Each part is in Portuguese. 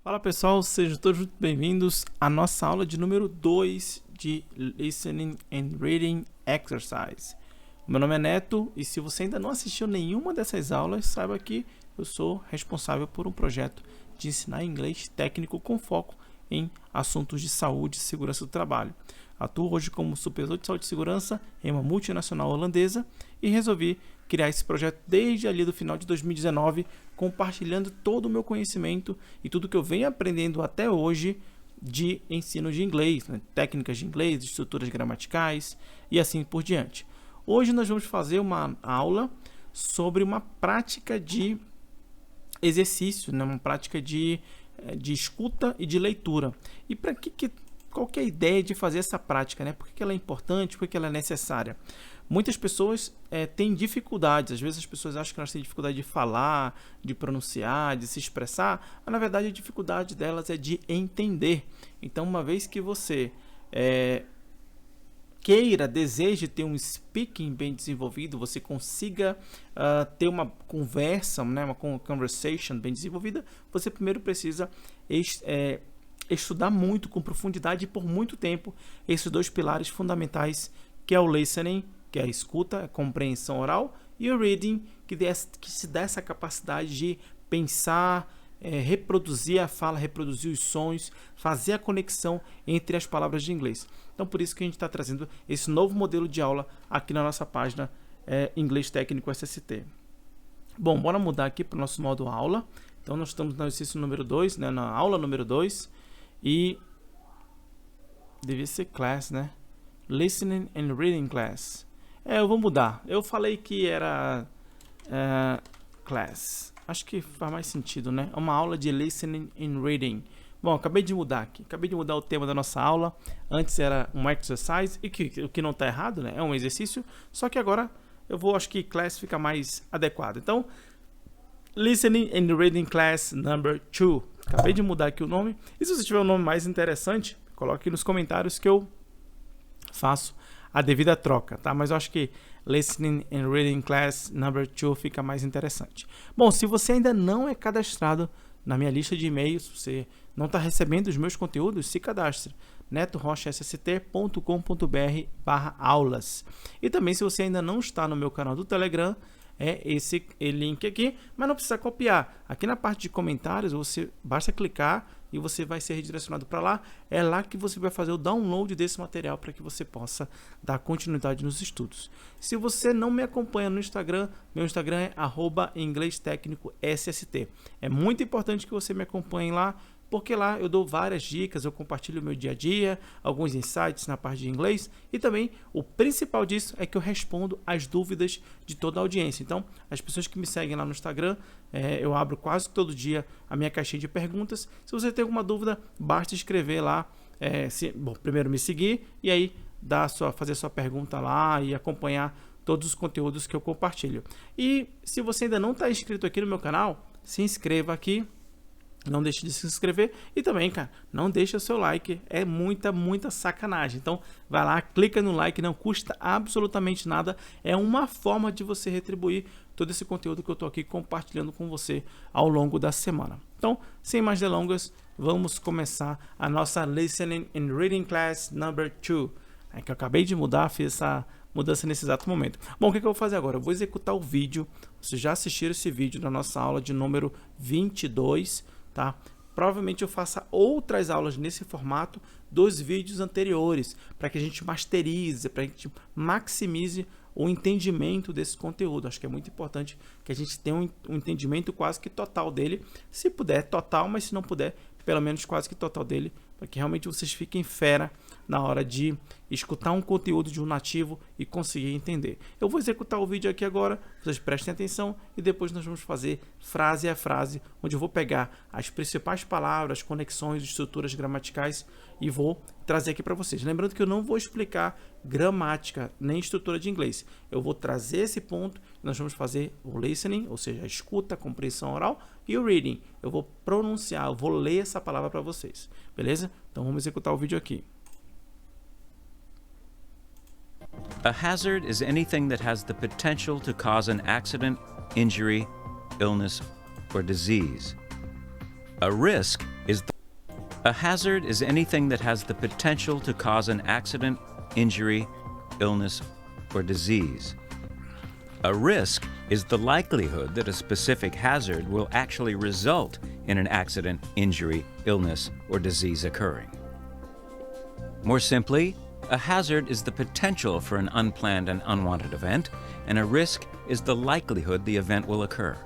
Fala pessoal, sejam todos muito bem-vindos à nossa aula de número 2 de Listening and Reading Exercise. Meu nome é Neto e se você ainda não assistiu nenhuma dessas aulas, saiba que eu sou responsável por um projeto de ensinar inglês técnico com foco em assuntos de saúde e segurança do trabalho. Atuo hoje como supervisor de saúde e segurança em uma multinacional holandesa e resolvi criar esse projeto desde ali do final de 2019, compartilhando todo o meu conhecimento e tudo que eu venho aprendendo até hoje de ensino de inglês, né? Técnicas de inglês, estruturas gramaticais e assim por diante. Hoje nós vamos fazer uma aula sobre uma prática de exercício, né? Uma prática de escuta e de leitura. E para qual que é a ideia de fazer essa prática, né? Por que ela é importante, por que ela é necessária? Muitas pessoas têm dificuldades, às vezes as pessoas acham que elas têm dificuldade de falar, de pronunciar, de se expressar, mas na verdade a dificuldade delas é de entender. Então, uma vez que você deseje ter um speaking bem desenvolvido, você consiga ter uma conversa, né, uma conversation bem desenvolvida, você primeiro precisa estudar muito, com profundidade e por muito tempo, esses dois pilares fundamentais, que é o listening, que é a escuta, a compreensão oral, e o reading, que se dá essa capacidade de pensar, reproduzir a fala, reproduzir os sons, fazer a conexão entre as palavras de inglês. Então, por isso que a gente está trazendo esse novo modelo de aula aqui na nossa página Inglês Técnico SST. Bom, bora mudar aqui para o nosso modo aula. Então, nós estamos no exercício número 2, né, na aula número 2, e devia ser class, né? Listening and Reading Class. Eu vou mudar. Eu falei que era class. Acho que faz mais sentido, né? É uma aula de Listening and Reading. Bom, acabei de mudar aqui. Acabei de mudar o tema da nossa aula. Antes era um exercise, e o que não está errado, né? É um exercício. Só que agora acho que class fica mais adequado. Então, Listening and Reading Class number 2. Acabei de mudar aqui o nome. E se você tiver um nome mais interessante, coloque aqui nos comentários que eu faço a devida troca, tá? Mas eu acho que Listening and Reading Class number 2 fica mais interessante. Bom, se você ainda não é cadastrado na minha lista de e-mails, se você não está recebendo os meus conteúdos, se cadastre netorochasst.com.br/aulas. E também, se você ainda não está no meu canal do Telegram, esse link aqui, mas não precisa copiar. Aqui na parte de comentários, você basta clicar e você vai ser redirecionado para lá. É lá que você vai fazer o download desse material para que você possa dar continuidade nos estudos. Se você não me acompanha no Instagram, meu Instagram é @inglêstecnicosst. É muito importante que você me acompanhe lá, porque lá eu dou várias dicas, eu compartilho o meu dia a dia, alguns insights na parte de inglês e também o principal disso é que eu respondo as dúvidas de toda a audiência. Então, as pessoas que me seguem lá no Instagram, eu abro quase todo dia a minha caixinha de perguntas. Se você tem alguma dúvida, basta escrever lá, primeiro me seguir e aí fazer sua pergunta lá e acompanhar todos os conteúdos que eu compartilho. E se você ainda não está inscrito aqui no meu canal, se inscreva aqui. Não deixe de se inscrever e também, cara, não deixe o seu like, é muita sacanagem. Então, vai lá, clica no like, não custa absolutamente nada, é uma forma de você retribuir todo esse conteúdo que eu estou aqui compartilhando com você ao longo da semana. Então, sem mais delongas, vamos começar a nossa Listening and Reading Class number 2. Que eu acabei de mudar, fiz essa mudança nesse exato momento. Bom, o que eu vou fazer agora? Eu vou executar o vídeo, vocês já assistiram esse vídeo da nossa aula de número 22, tá? Provavelmente eu faça outras aulas nesse formato dos vídeos anteriores, para que a gente masterize, para que a gente maximize o entendimento desse conteúdo. Acho que é muito importante que a gente tenha um entendimento quase que total dele, se puder total, mas se não puder, pelo menos quase que total dele, para que realmente vocês fiquem fera na hora de escutar um conteúdo de um nativo e conseguir entender. Eu vou executar o vídeo aqui agora, vocês prestem atenção e depois nós vamos fazer frase a frase, onde eu vou pegar as principais palavras, conexões, estruturas gramaticais e vou trazer aqui para vocês. Lembrando que eu não vou explicar gramática nem estrutura de inglês. Eu vou trazer esse ponto e nós vamos fazer o listening, ou seja, a escuta, a compreensão oral, e o reading. Eu vou pronunciar, eu vou ler essa palavra para vocês. Beleza? Então vamos executar o vídeo aqui. A hazard is anything that has the potential to cause an accident, injury, illness, or disease. A risk is A hazard is anything that has the potential to cause an accident, injury, illness, or disease. A risk is the likelihood that a specific hazard will actually result in an accident, injury, illness, or disease occurring. More simply, a hazard is the potential for an unplanned and unwanted event, and a risk is the likelihood the event will occur.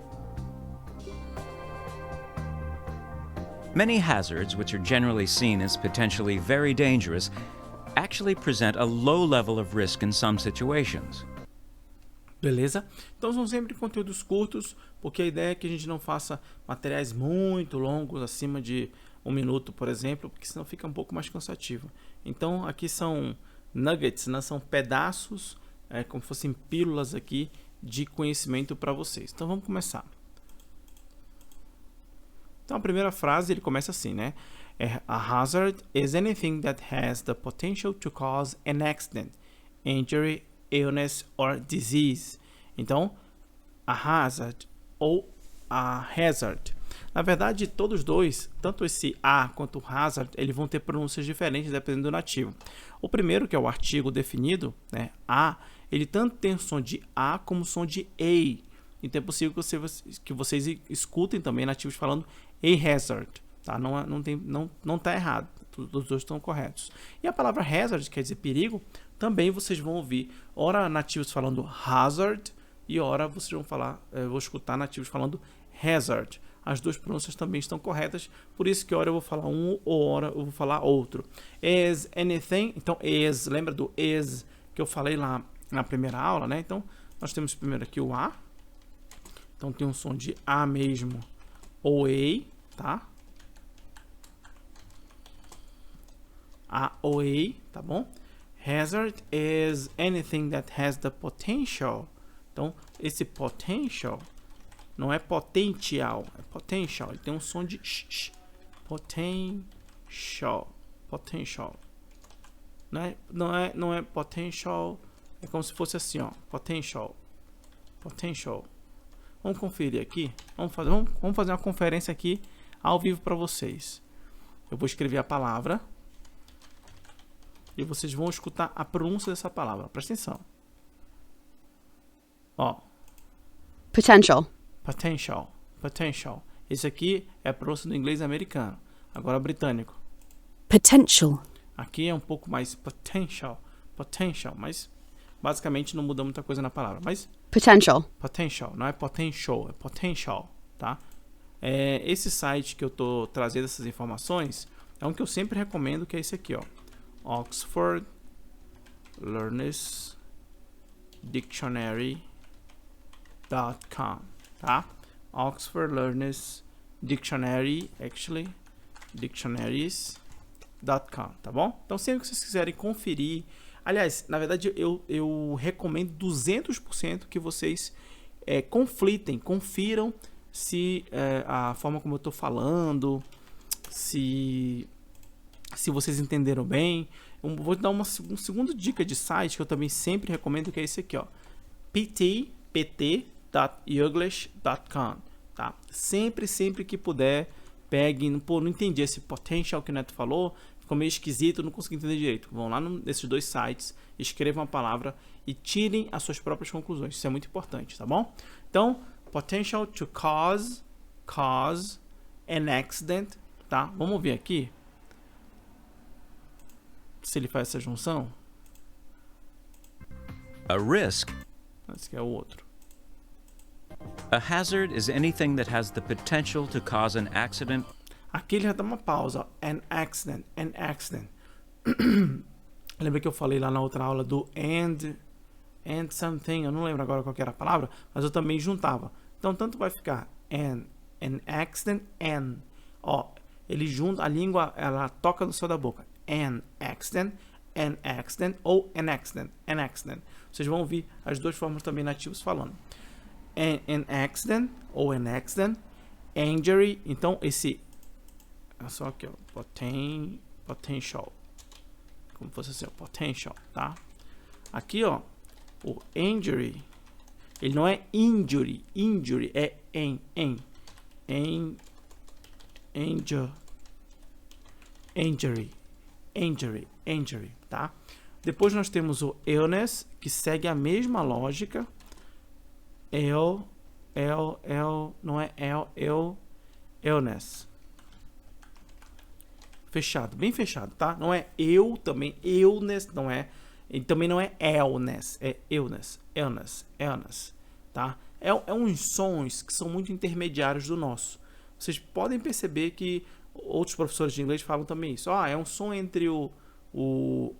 Many hazards, which are generally seen as potentially very dangerous, actually present a low level of risk in some situations. Beleza? Então são sempre conteúdos curtos, porque a ideia é que a gente não faça materiais muito longos, acima de 1 minuto, por exemplo, porque senão fica um pouco mais cansativo. Então aqui são nuggets, né? São pedaços, como fossem pílulas aqui de conhecimento para vocês. Então vamos começar. Então a primeira frase ele começa assim, né? A hazard is anything that has the potential to cause an accident, injury, illness or disease. Então, a hazard ou a hazard. Na verdade, todos dois, tanto esse a quanto o hazard, eles vão ter pronúncias diferentes dependendo do nativo. O primeiro, que é o artigo definido, né, a, ele tanto tem o som de a como o som de a. Então é possível que vocês escutem também nativos falando a hazard. Tá? Não tá errado. Os dois estão corretos. E a palavra hazard, quer dizer perigo, também vocês vão ouvir ora nativos falando hazard e ora vocês vão falar, vou escutar nativos falando hazard. As duas pronúncias também estão corretas, por isso que ora eu vou falar um ou ora eu vou falar outro. Is anything, então is, lembra do is que eu falei lá na primeira aula, né? Então nós temos primeiro aqui o a, então tem um som de a mesmo ou a, tá? A ou a, tá bom? Hazard is anything that has the potential. Então, esse potential não é potencial, é potential. Ele tem um som de sh. Potential. Potential. Não é potential. É como se fosse assim, ó. Potential. Potential. Vamos conferir aqui. Vamos fazer uma conferência aqui ao vivo para vocês. Eu vou escrever a palavra. E vocês vão escutar a pronúncia dessa palavra. Presta atenção. Ó. Potential. Potential. Potential. Esse aqui é a pronúncia do inglês americano. Agora britânico. Potential. Aqui é um pouco mais potential. Potential. Mas basicamente não muda muita coisa na palavra. Mas Potential. potential. Não é potential. É potential. Tá? Esse site que eu tô trazendo essas informações é um que eu sempre recomendo, que é esse aqui, ó. Oxford Learners Dictionary.com, tá? Oxford Learners Dictionary, dictionaries.com, tá bom? Então sempre que vocês quiserem conferir, aliás, na verdade eu recomendo 200% que vocês confiram se a forma como eu tô falando, se vocês entenderam bem. Vou dar uma segunda dica de site que eu também sempre recomendo, que é esse aqui, ó. pt.yoglish.com, tá? Sempre que puder, peguem. Pô, não entendi esse potential que o Neto falou, ficou meio esquisito, não consegui entender direito. Vão lá nesses dois sites, escrevam a palavra e tirem as suas próprias conclusões. Isso é muito importante, tá bom? Então, potential to cause an accident, tá? Vamos ver aqui se ele faz essa junção. A risk. Esse aqui é o outro. A hazard is anything that has the potential to cause an accident. Aqui ele já dá uma pausa, ó. An accident. Lembra que eu falei lá na outra aula do and something, eu não lembro agora qual que era a palavra, mas eu também juntava. Então tanto vai ficar an accident, ó, ele junta, a língua ela toca no céu da boca. An accident ou an accident. Vocês vão ouvir as duas formas também nativos falando. An accident ou an accident, injury, então esse é só aqui, ó, potential, como fosse assim, ó, potential, tá? Aqui, ó, o injury, ele não é injury, é injure. injury, tá? Depois nós temos o illness, que segue a mesma lógica. Não é illness. Fechado, bem fechado, tá? Não é também, illness, não é, e também não é illness, é illness, tá? É uns sons que são muito intermediários do nosso. Vocês podem perceber que outros professores de inglês falam também isso. É um som entre o O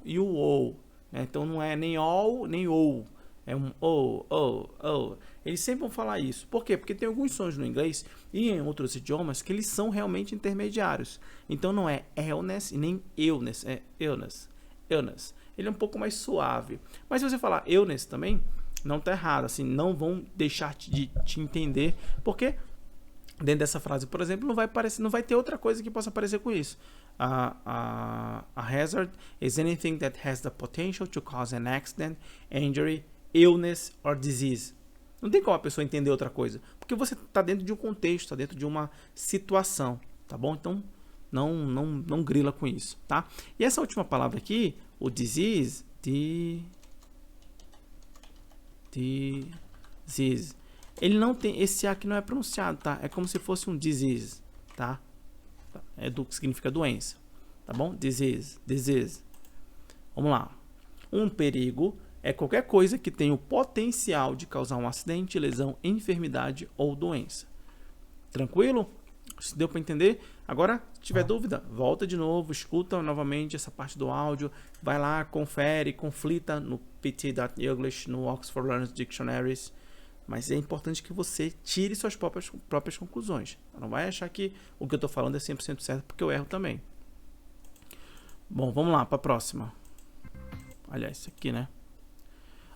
e o O, né? Então não é nem O nem O. É um O. Eles sempre vão falar isso. Por quê? Porque tem alguns sons no inglês e em outros idiomas que eles são realmente intermediários. Então não é illness e nem illness, é illness. Ele é um pouco mais suave. Mas se você falar illness também, não tá errado. Assim, não vão deixar de te entender, porque dentro dessa frase, por exemplo, não vai ter outra coisa que possa parecer com isso. A hazard is anything that has the potential to cause an accident, injury, illness or disease. Não tem como a pessoa entender outra coisa, porque você está dentro de um contexto, está dentro de uma situação, tá bom? Então não grila com isso, tá? E essa última palavra aqui, o disease, disease, ele não tem, esse A aqui não é pronunciado, tá? É como se fosse um disease, tá? É do que significa doença, tá bom? Disease. Vamos lá. Um perigo é qualquer coisa que tenha o potencial de causar um acidente, lesão, enfermidade ou doença. Tranquilo? Se deu para entender? Agora, se tiver dúvida, volta de novo, escuta novamente essa parte do áudio, vai lá, confere, conflita no pt.english, no Oxford Learners Dictionaries. Mas é importante que você tire suas próprias conclusões. Não vai achar que o que eu estou falando é 100% certo, porque eu erro também. Bom, vamos lá para a próxima. Aliás, isso aqui, né?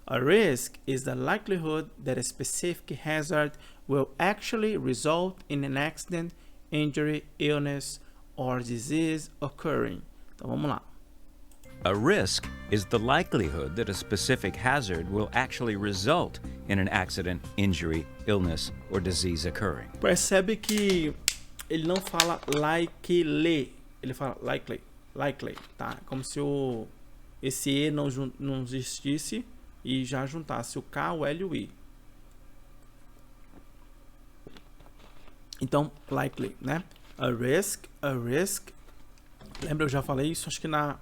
A risk is the likelihood that a specific hazard will actually result in an accident, injury, illness, or disease occurring. Então vamos lá. A risk is the likelihood that a specific hazard will actually result in an accident, injury, illness, or disease occurring. Percebe que ele não fala likely, ele fala likely, tá? Como se esse E não existisse e já juntasse o K, o L e o I. Então, likely, né? A risk. Lembra, eu já falei isso, acho que na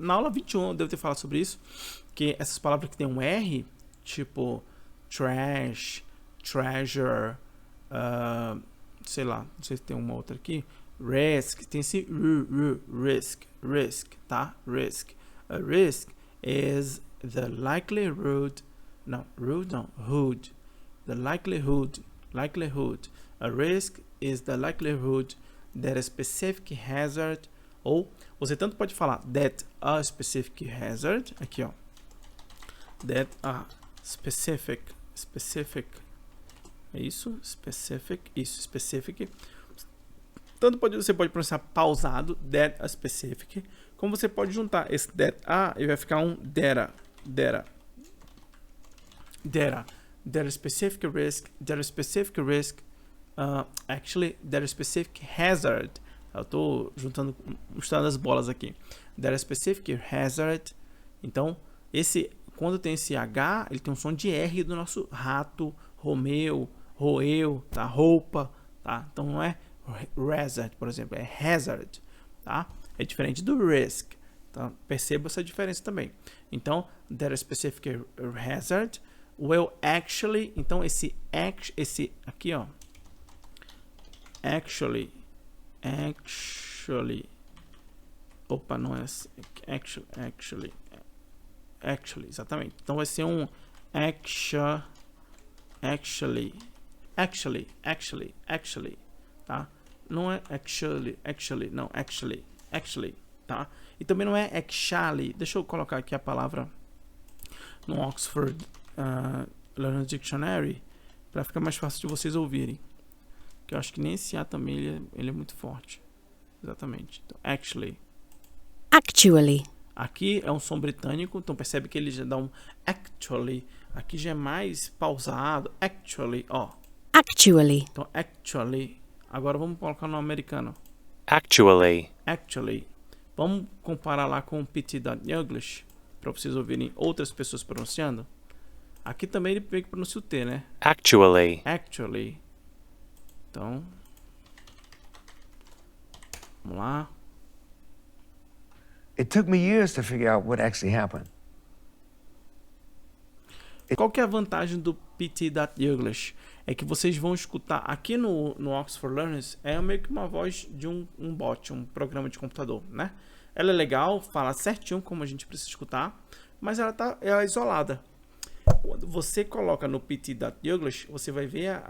aula 21 eu devo ter falado sobre isso, que essas palavras que tem um R, tipo trash, treasure, sei lá, não sei se tem uma outra aqui, risk, tem esse risk, tá? Risk. A risk is the likelihood, hood. The likelihood. A risk is the likelihood that a specific hazard, ou você tanto pode falar that a specific hazard, aqui ó, that a specific, é isso, specific, tanto você pode pronunciar pausado, that a specific, como você pode juntar esse that a e vai ficar um data specific risk, actually, that specific hazard. Eu tô juntando as bolas aqui. That specific hazard. Então, quando tem esse H, ele tem um som de R do nosso rato, roeu, tá? Roupa, tá? Então não é hazard, por exemplo, é hazard, tá? É diferente do risk, tá? Perceba essa diferença também. Então, that specific hazard will actually, então esse aqui, ó, actually, opa, não é actually, exatamente. Então vai ser um actually, tá? Não é actually, não, actually, tá? E também não é actually. Deixa eu colocar aqui a palavra no Oxford Learners Dictionary para ficar mais fácil de vocês ouvirem. Que eu acho que nem esse A também ele é muito forte. Exatamente. Então, actually. Aqui é um som britânico, então percebe que ele já dá um actually. Aqui já é mais pausado. Actually, ó. Actually. Então, actually. Agora vamos colocar no americano. Actually. Actually. Vamos comparar lá com o PT.English, para vocês ouvirem outras pessoas pronunciando. Aqui também ele meio que pronuncia o T, né? Actually. Actually. Então, vamos lá. It took me years to figure out what actually happened. Qual que é a vantagem do PT.English? É que vocês vão escutar aqui no Oxford Learners, é meio que uma voz de um bot, um programa de computador, né? Ela é legal, fala certinho como a gente precisa escutar, mas ela é isolada. Quando você coloca no PT.English, você vai ver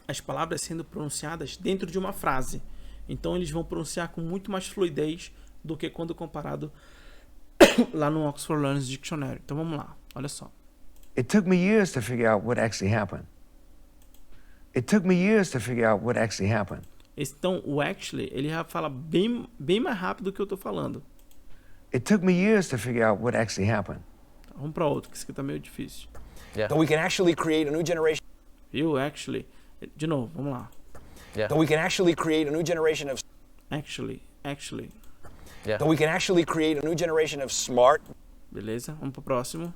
as palavras sendo pronunciadas dentro de uma frase. Então eles vão pronunciar com muito mais fluidez do que quando comparado lá no Oxford Learners Dictionary. Então vamos lá, olha só. It took me years to figure out what actually happened. It took me years to figure out what actually happened. Então o actually, ele já fala bem mais rápido do que eu tô falando. It took me years to figure out what actually happened. Vamos para outro, que isso aqui tá meio difícil. Yeah. That we can actually create a new generation. Viu? Actually. De novo, vamos lá. Yeah. That we can actually create a new generation of. Actually. Yeah. That we can actually create a new generation of smart. Beleza, vamos pro próximo.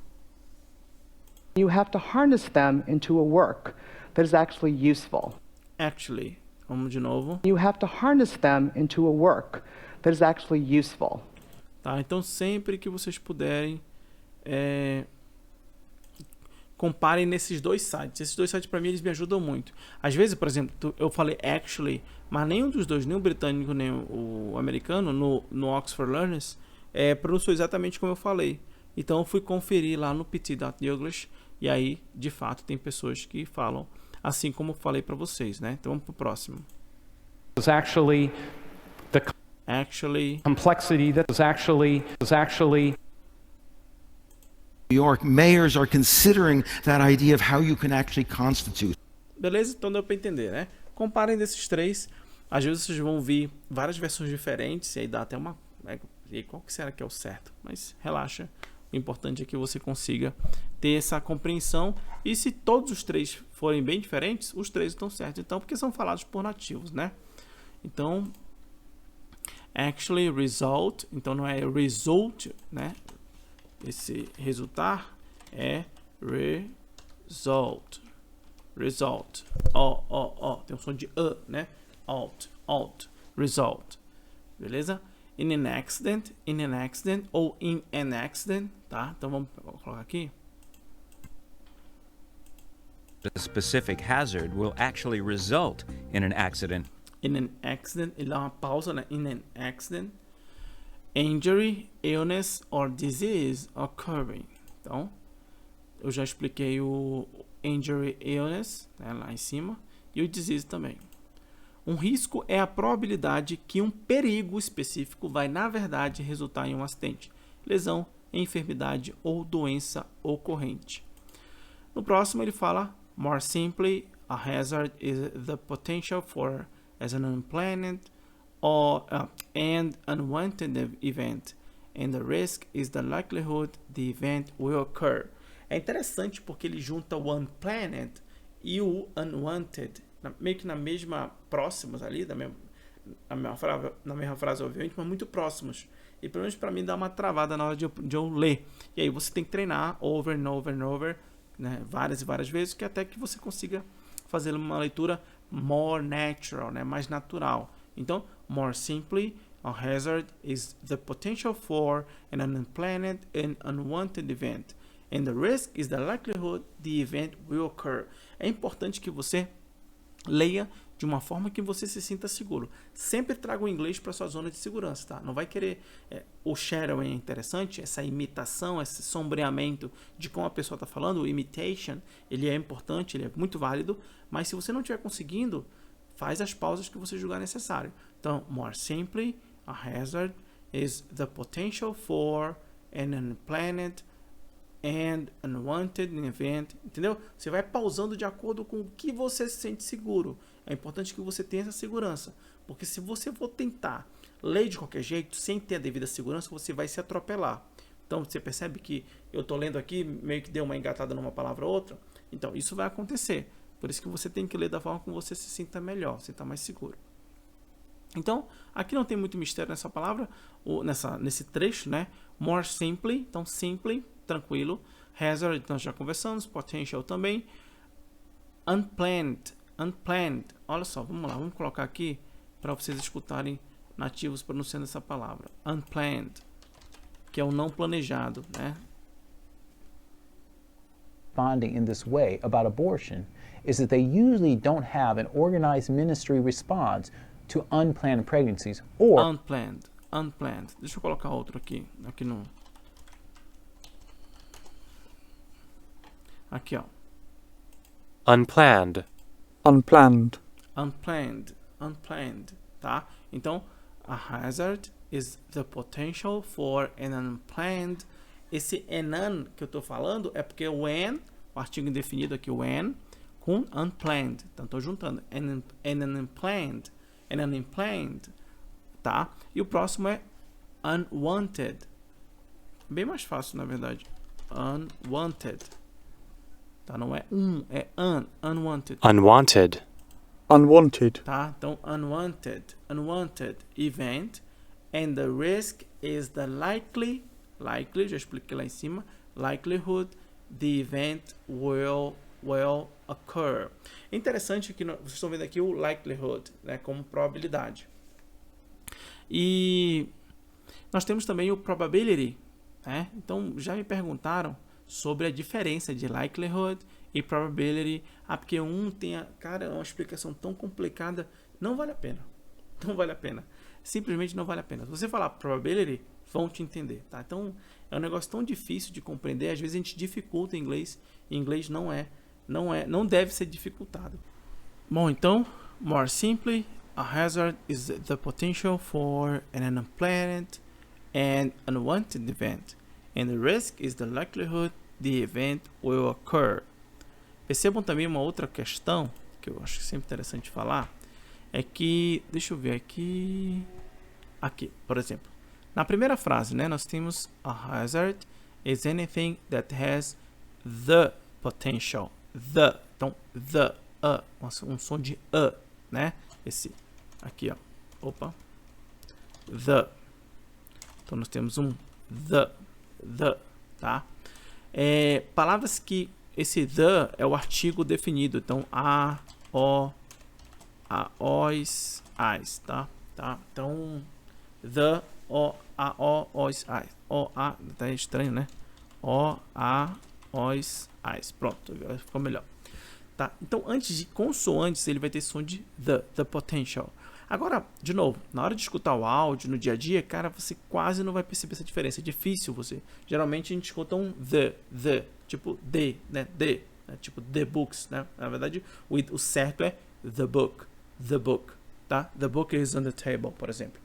You have to harness them into a work that is actually useful. Actually. Vamos de novo. You have to harness them into a work that is actually useful. Tá, então sempre que vocês puderem, comparem nesses dois sites. Esses dois sites para mim eles me ajudam muito. Às vezes, por exemplo, eu falei actually, mas nenhum dos dois, nem o britânico nem o americano, no Oxford Learners, pronunciou exatamente como eu falei. Então eu fui conferir lá no PT.English e aí, de fato, tem pessoas que falam assim como eu falei para vocês, né? Então vamos pro próximo. Was actually the complexity that was actually New York mayors are considering that idea of how you can actually constitute. Beleza? Então deu para entender, né? Comparem desses três. Às vezes vocês vão ouvir várias versões diferentes e aí dá até uma... E qual que será que é o certo? Mas relaxa. O importante é que você consiga ter essa compreensão. E se todos os três forem bem diferentes, os três estão certos. Então, porque são falados por nativos, né? Então, actually, result. Então, não é result, né? Esse resultar é result. Result. Tem um som de né? Alt. Result. Beleza? In an accident ou in an accident, tá? Então vamos colocar aqui. A specific hazard will actually result in an accident. In an accident, ele dá uma pausa, né? In an accident. Injury, illness or disease occurring. Então, eu já expliquei o injury, illness, né, lá em cima, e o disease também. Um risco é a probabilidade que um perigo específico vai, na verdade, resultar em um acidente, lesão, enfermidade ou doença ocorrente. No próximo, ele fala, more simply, a hazard is the potential for as an unplanned or and unwanted event, and the risk is the likelihood the event will occur. É interessante porque ele junta o unplanned e o unwanted, meio que na mesma próximos ali, na mesma frase, obviamente, mas muito próximos. E pelo menos para mim dá uma travada na hora de eu ler. E aí você tem que treinar over and over and over, né, várias e várias vezes, que até que você consiga fazer uma leitura more natural, né, mais natural. Então, more simply, a hazard is the potential for an unplanned and unwanted event, and the risk is the likelihood the event will occur. É importante que você leia de uma forma que você se sinta seguro. Sempre traga o inglês para sua zona de segurança, tá? Não vai querer... o shadowing é interessante, essa imitação, esse sombreamento de como a pessoa está falando, o imitation, ele é importante, ele é muito válido, mas se você não estiver conseguindo, faz as pausas que você julgar necessário. Então, more simply, a hazard is the potential for an unplanned and unwanted event, entendeu? Você vai pausando de acordo com o que você se sente seguro. É importante que você tenha essa segurança, porque se você for tentar ler de qualquer jeito, sem ter a devida segurança, você vai se atropelar. Então, você percebe que eu estou lendo aqui, meio que deu uma engatada numa palavra ou outra? Então, isso vai acontecer. Por isso que você tem que ler da forma como você se sinta melhor, se sinta mais seguro. Então, aqui não tem muito mistério nessa palavra, nesse trecho, né? More simply, então simply, tranquilo. Hazard, nós já conversamos. Potential também. Unplanned. Olha só, vamos lá, vamos colocar aqui para vocês escutarem nativos pronunciando essa palavra. Unplanned, que é o não planejado, né? Responding in this way about abortion is that they usually don't have an organized ministry response to unplanned pregnancies or unplanned. Deixa eu colocar outro aqui no aqui, ó. Unplanned. Tá? Então, a hazard is the potential for an unplanned. Esse an que eu tô falando é porque o o artigo indefinido aqui, o an, com unplanned. Então, tô juntando an unplanned, tá? E o próximo é unwanted. Bem mais fácil, na verdade. Unwanted. Tá? Não é é unwanted. Unwanted. Tá? Então, unwanted event, and the risk is the likely, já expliquei lá em cima, likelihood the event will occur. É interessante que vocês estão vendo aqui o likelihood, né, como probabilidade. E nós temos também o probability, né? Então, já me perguntaram sobre a diferença de likelihood e probability. Porque cara, é uma explicação tão complicada, não vale a pena. Simplesmente não vale a pena. Se você falar probability, vão te entender, tá? Então, é um negócio tão difícil de compreender, às vezes a gente dificulta em inglês, e inglês não deve ser dificultado. Bom, então, more simply, a hazard is the potential for an unplanned and unwanted event, and the risk is the likelihood the event will occur. Percebam também uma outra questão, que eu acho sempre interessante falar, é que, deixa eu ver aqui, por exemplo, na primeira frase, né, nós temos a hazard is anything that has the potential, então, um som de né, esse, aqui, ó, então nós temos um the, tá, palavras que esse the é o artigo definido, então os, as, tá, então the, os, as, tá estranho, né, os, as, pronto, ficou melhor, tá, então antes de consoantes ele vai ter som de the potential. Agora, de novo, na hora de escutar o áudio no dia a dia, cara, você quase não vai perceber essa diferença. É difícil você. Geralmente a gente escuta um the, tipo né? Tipo the books, né? Na verdade, o certo é the book, tá? The book is on the table, por exemplo.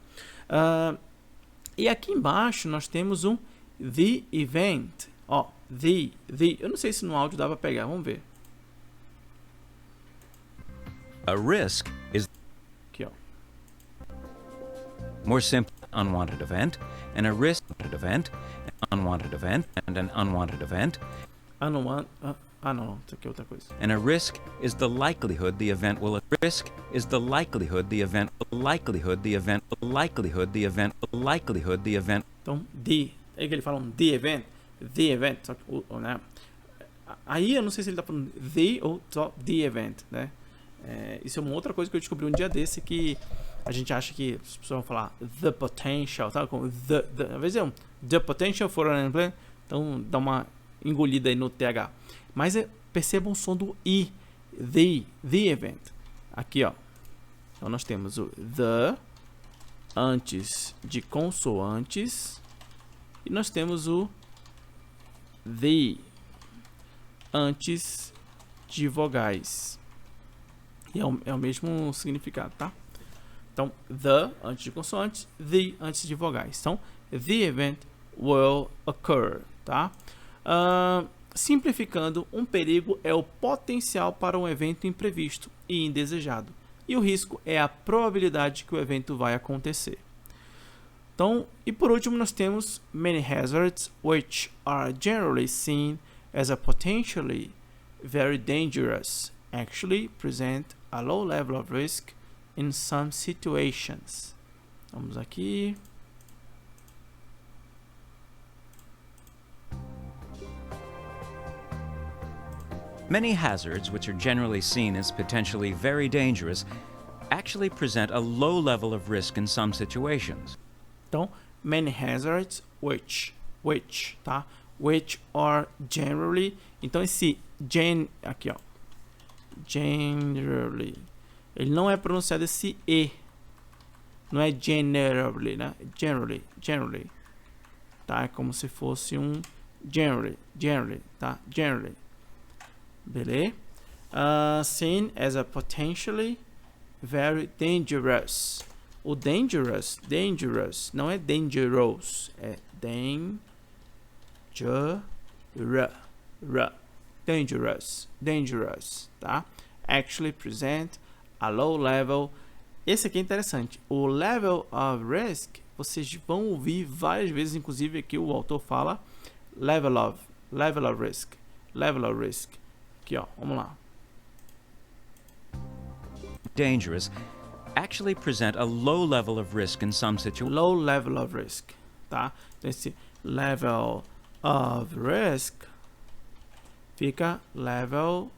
E aqui embaixo nós temos um the event. Ó, the. Eu não sei se no áudio dá pra pegar, vamos ver. A risk is aqui, ó. More simple, unwanted event, and a risk event, an unwanted event, and an unwanted event. Não, isso aqui é outra coisa. And a risk is the likelihood the event will. Risk is the likelihood the event. Likelihood the event. Likelihood the event. Likelihood the event. Então, é que ele fala the event, só que, né? Aí eu não sei se ele tá falando the ou só the event, né? Isso é uma outra coisa que eu descobri um dia desse, que a gente acha que as pessoas vão falar the potential, tá? Com às vezes é um the potential for an unplanned, então dá uma engolida aí no TH. Mas percebam o som do I, the event. Aqui, ó. Então nós temos o the antes de consoantes e nós temos o the antes de vogais. E é o mesmo significado, tá? Então, the antes de consoantes, the antes de vogais. Então, the event will occur, tá? Simplificando, um perigo é o potencial para um evento imprevisto e indesejado. E o risco é a probabilidade que o evento vai acontecer. Então, e por último, nós temos many hazards, which are generally seen as a potentially very dangerous, actually present a low level of risk in some situations. Vamos aqui. Many hazards, which are generally seen as potentially very dangerous, actually present a low level of risk in some situations. Então, many hazards which, tá? Which are generally. Então esse aqui, ó. Generally. Ele não é pronunciado esse e. Não é generally, né? Generally. Tá? É como se fosse um generally, tá? Generally. Beleza? Seen as a potentially very dangerous. O dangerous não é dangerous, é dangerous, tá? Actually present a low level. Esse aqui é interessante. O level of risk, vocês vão ouvir várias vezes, inclusive aqui o autor fala level of risk. Aqui, ó, vamos lá. Dangerous actually present a low level of risk in some situations. Low level of risk, tá? Então esse level of risk fica level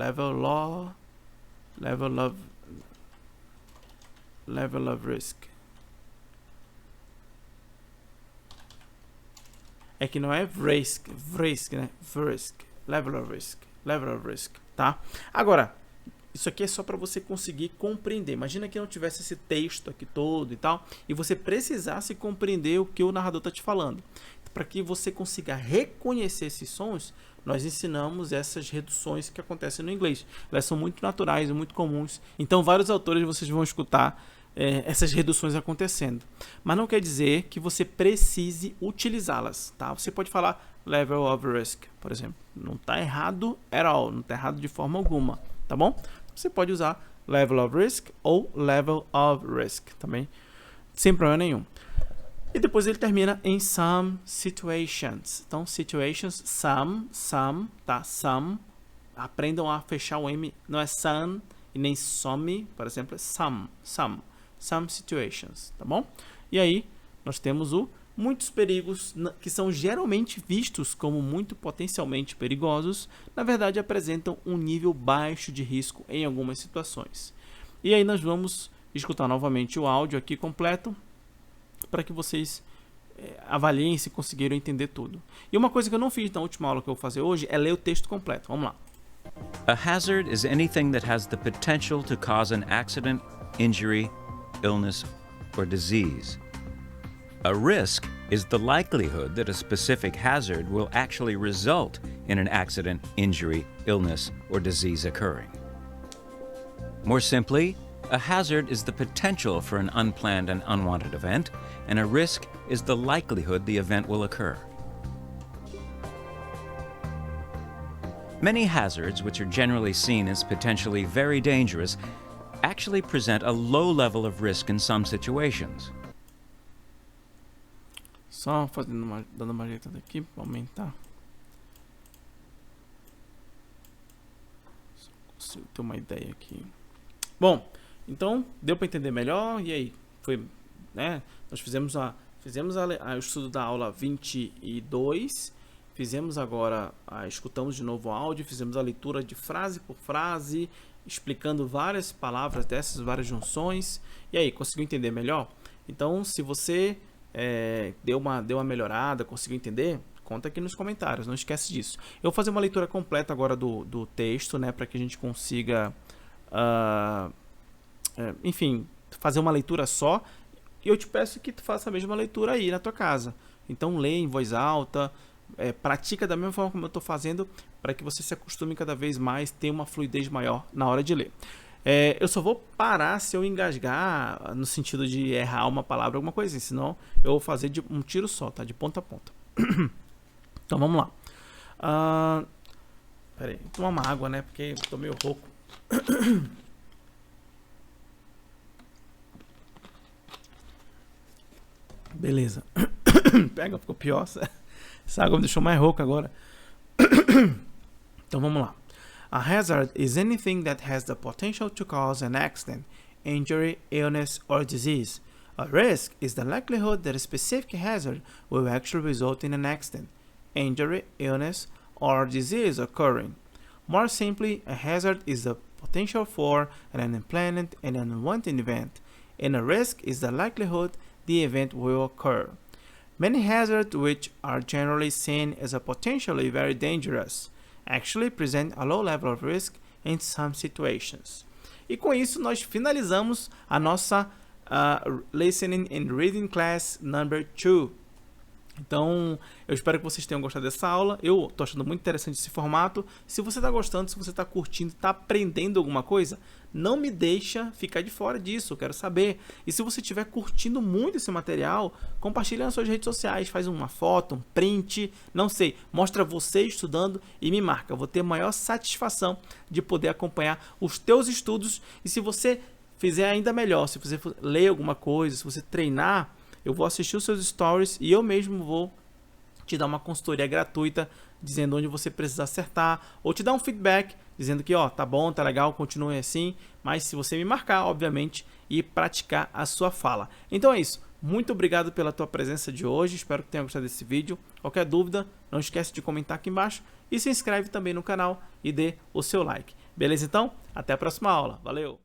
of risk. É que não é risk, né? Level of risk, tá? Agora, isso aqui é só para você conseguir compreender. Imagina que não tivesse esse texto aqui todo e tal, e você precisasse compreender o que o narrador está te falando. Para que você consiga reconhecer esses sons, nós ensinamos essas reduções que acontecem no inglês. Elas são muito naturais e muito comuns. Então, vários autores vocês vão escutar essas reduções acontecendo. Mas não quer dizer que você precise utilizá-las, tá? Você pode falar level of risk, por exemplo. Não está errado at all, não está errado de forma alguma, tá bom? Você pode usar level of risk ou level of risk também, sem problema nenhum. E depois ele termina em some situations. Então, situations, some, tá? Some. Aprendam a fechar o M. Não é some e nem some, por exemplo, é some situations, tá bom? E aí, nós temos muitos perigos que são geralmente vistos como muito potencialmente perigosos, na verdade apresentam um nível baixo de risco em algumas situações. E aí nós vamos escutar novamente o áudio aqui completo, para que vocês avaliem se conseguiram entender tudo. E uma coisa que eu não fiz na última aula que eu vou fazer hoje é ler o texto completo. Vamos lá. A hazard is anything that has the potential to cause an accident, injury, illness, or disease. A risk is the likelihood that a specific hazard will actually result in an accident, injury, illness, or disease occurring. More simply, a hazard is the potential for an unplanned and unwanted event, and a risk is the likelihood the event will occur. Many hazards, which are generally seen as potentially very dangerous, actually present a low level of risk in some situations. Só dando uma ajeitada aqui para aumentar. Só consigo ter uma ideia aqui. Bom, então deu para entender melhor. E aí, foi, né? Nós fizemos o estudo da aula 22. Fizemos agora, escutamos de novo o áudio, fizemos a leitura de frase por frase, explicando várias palavras dessas, várias junções. E aí, conseguiu entender melhor? Então, se você deu uma melhorada, conseguiu entender? Conta aqui nos comentários, não esquece disso. Eu vou fazer uma leitura completa agora do texto, né, para que a gente consiga, enfim, fazer uma leitura só. E eu te peço que tu faça a mesma leitura aí na tua casa. Então, lê em voz alta, pratica da mesma forma como eu estou fazendo, para que você se acostume cada vez mais, tenha uma fluidez maior na hora de ler. Eu só vou parar se eu engasgar, no sentido de errar uma palavra, alguma coisa assim, senão eu vou fazer de um tiro só, tá? De ponta a ponta. Então vamos lá. Pera aí, vou tomar uma água, né? Porque eu tô meio rouco. Beleza. Pega, ficou pior. Essa água me deixou mais rouco agora. Então vamos lá. A hazard is anything that has the potential to cause an accident, injury, illness, or disease. A risk is the likelihood that a specific hazard will actually result in an accident, injury, illness, or disease occurring. More simply, a hazard is the potential for an unplanned and unwanted event, and a risk is the likelihood the event will occur. Many hazards, which are generally seen as a potentially very dangerous, actually present a low level of risk in some situations. E com isso nós finalizamos a nossa Listening and Reading Class number 2. Então, eu espero que vocês tenham gostado dessa aula. Eu tô achando muito interessante esse formato. Se você tá gostando, se você tá curtindo, tá aprendendo alguma coisa, não me deixa ficar de fora disso, eu quero saber. E se você estiver curtindo muito esse material, compartilha nas suas redes sociais, faz uma foto, um print, não sei, mostra você estudando e me marca. Eu vou ter maior satisfação de poder acompanhar os teus estudos. E se você fizer ainda melhor, se você ler alguma coisa, se você treinar, eu vou assistir os seus stories e eu mesmo vou te dar uma consultoria gratuita dizendo onde você precisa acertar, ou te dar um feedback dizendo que ó, tá bom, tá legal, continue assim, mas se você me marcar, obviamente, e praticar a sua fala. Então é isso. Muito obrigado pela tua presença de hoje, espero que tenha gostado desse vídeo. Qualquer dúvida, não esquece de comentar aqui embaixo e se inscreve também no canal e dê o seu like. Beleza então? Até a próxima aula. Valeu!